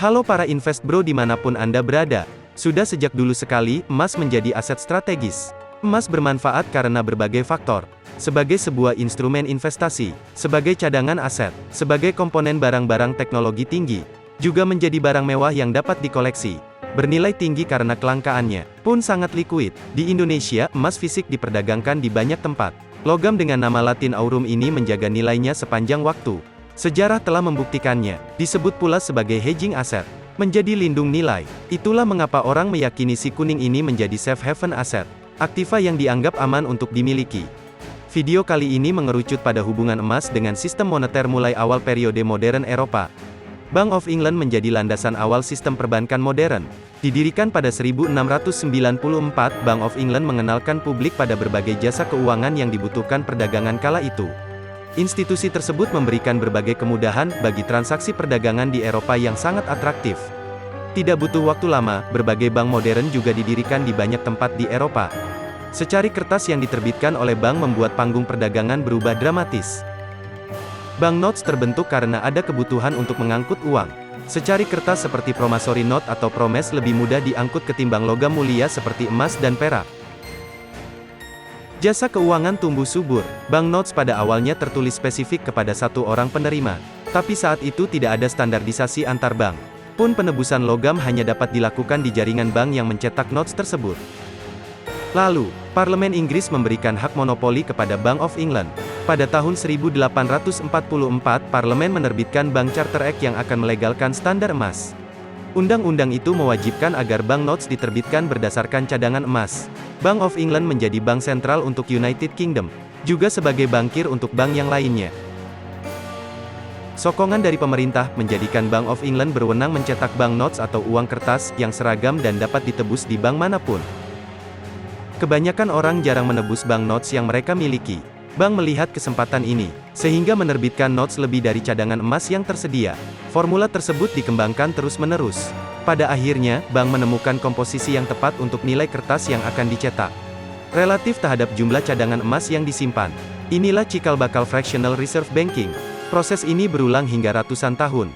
Halo para invest bro dimanapun Anda berada. Sudah sejak dulu sekali, emas menjadi aset strategis. Emas bermanfaat karena berbagai faktor. Sebagai sebuah instrumen investasi, sebagai cadangan aset, sebagai komponen barang-barang teknologi tinggi, juga menjadi barang mewah yang dapat dikoleksi. Bernilai tinggi karena kelangkaannya, pun sangat liquid. Di Indonesia, emas fisik diperdagangkan di banyak tempat. Logam dengan nama Latin aurum ini menjaga nilainya sepanjang waktu. Sejarah telah membuktikannya, disebut pula sebagai hedging aset, menjadi lindung nilai. Itulah mengapa orang meyakini si kuning ini menjadi safe haven aset, aktiva yang dianggap aman untuk dimiliki. Video kali ini mengerucut pada hubungan emas dengan sistem moneter mulai awal periode modern Eropa. Bank of England menjadi landasan awal sistem perbankan modern. Didirikan pada 1694, Bank of England mengenalkan publik pada berbagai jasa keuangan yang dibutuhkan perdagangan kala itu. Institusi tersebut memberikan berbagai kemudahan bagi transaksi perdagangan di Eropa yang sangat atraktif. Tidak butuh waktu lama, berbagai bank modern juga didirikan di banyak tempat di Eropa. Secari kertas yang diterbitkan oleh bank membuat panggung perdagangan berubah dramatis. Banknotes terbentuk karena ada kebutuhan untuk mengangkut uang. Secari kertas seperti promissory note atau promes lebih mudah diangkut ketimbang logam mulia seperti emas dan perak. Jasa keuangan tumbuh subur. Banknotes pada awalnya tertulis spesifik kepada satu orang penerima. Tapi saat itu tidak ada standarisasi antar bank. Pun penebusan logam hanya dapat dilakukan di jaringan bank yang mencetak notes tersebut. Lalu, Parlemen Inggris memberikan hak monopoli kepada Bank of England. Pada tahun 1844, Parlemen menerbitkan Bank Charter Act yang akan melegalkan standar emas. Undang-undang itu mewajibkan agar banknotes diterbitkan berdasarkan cadangan emas. Bank of England menjadi bank sentral untuk United Kingdom, juga sebagai bankir untuk bank yang lainnya. Sokongan dari pemerintah menjadikan Bank of England berwenang mencetak banknotes atau uang kertas yang seragam dan dapat ditebus di bank manapun. Kebanyakan orang jarang menebus banknotes yang mereka miliki. Bank melihat kesempatan ini, sehingga menerbitkan notes lebih dari cadangan emas yang tersedia. Formula tersebut dikembangkan terus-menerus. Pada akhirnya, bank menemukan komposisi yang tepat untuk nilai kertas yang akan dicetak, relatif terhadap jumlah cadangan emas yang disimpan. Inilah cikal bakal fractional reserve banking. Proses ini berulang hingga ratusan tahun.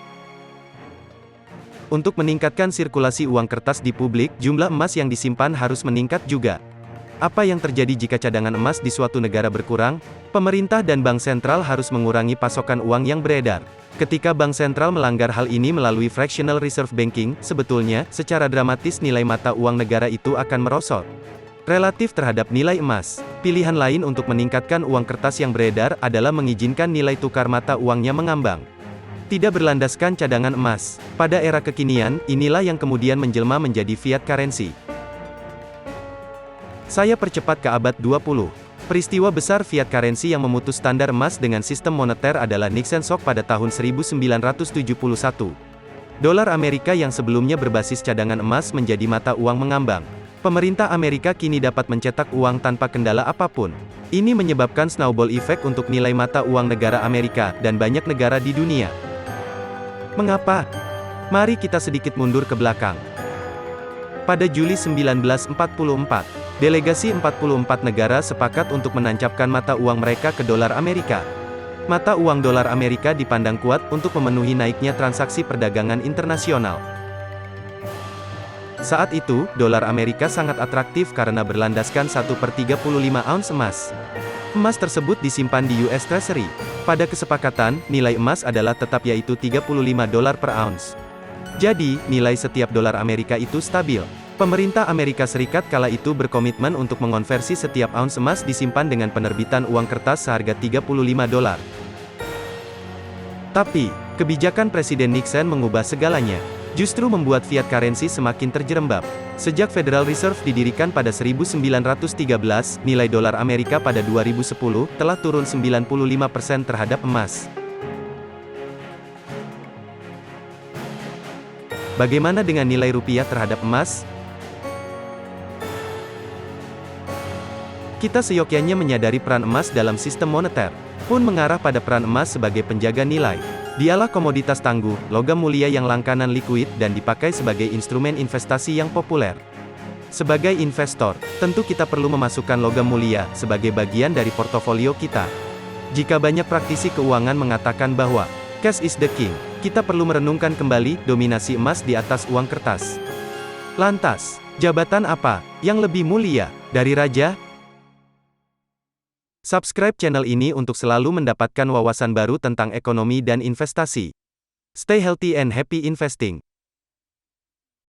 Untuk meningkatkan sirkulasi uang kertas di publik, jumlah emas yang disimpan harus meningkat juga. Apa yang terjadi jika cadangan emas di suatu negara berkurang? Pemerintah dan bank sentral harus mengurangi pasokan uang yang beredar. Ketika bank sentral melanggar hal ini melalui fractional reserve banking, sebetulnya, secara dramatis nilai mata uang negara itu akan merosot. Relatif terhadap nilai emas. Pilihan lain untuk meningkatkan uang kertas yang beredar adalah mengizinkan nilai tukar mata uangnya mengambang. Tidak berlandaskan cadangan emas. Pada era kekinian, inilah yang kemudian menjelma menjadi fiat currency. Saya percepat ke abad 20. Peristiwa besar fiat currency yang memutus standar emas dengan sistem moneter adalah Nixon Shock pada tahun 1971. Dolar Amerika yang sebelumnya berbasis cadangan emas menjadi mata uang mengambang. Pemerintah Amerika kini dapat mencetak uang tanpa kendala apapun. Ini menyebabkan snowball effect untuk nilai mata uang negara Amerika, dan banyak negara di dunia. Mengapa? Mari kita sedikit mundur ke belakang. Pada Juli 1944, delegasi 44 negara sepakat untuk menancapkan mata uang mereka ke dolar Amerika. Mata uang dolar Amerika dipandang kuat untuk memenuhi naiknya transaksi perdagangan internasional. Saat itu, dolar Amerika sangat atraktif karena berlandaskan 1/35 ounce emas. Emas tersebut disimpan di US Treasury. Pada kesepakatan, nilai emas adalah tetap yaitu $35 per ounce. Jadi, nilai setiap dolar Amerika itu stabil. Pemerintah Amerika Serikat kala itu berkomitmen untuk mengonversi setiap ounce emas disimpan dengan penerbitan uang kertas seharga $35. Tapi, kebijakan Presiden Nixon mengubah segalanya. Justru membuat fiat currency semakin terjerembab. Sejak Federal Reserve didirikan pada 1913, nilai dolar Amerika pada 2010 telah turun 95% terhadap emas. Bagaimana dengan nilai rupiah terhadap emas? Kita seyogyanya menyadari peran emas dalam sistem moneter, pun mengarah pada peran emas sebagai penjaga nilai. Dialah komoditas tangguh, logam mulia yang langkanan liquid dan dipakai sebagai instrumen investasi yang populer. Sebagai investor, tentu kita perlu memasukkan logam mulia sebagai bagian dari portofolio kita. Jika banyak praktisi keuangan mengatakan bahwa cash is the king, kita perlu merenungkan kembali dominasi emas di atas uang kertas. Lantas, jabatan apa yang lebih mulia dari raja? Subscribe channel ini untuk selalu mendapatkan wawasan baru tentang ekonomi dan investasi. Stay healthy and happy investing.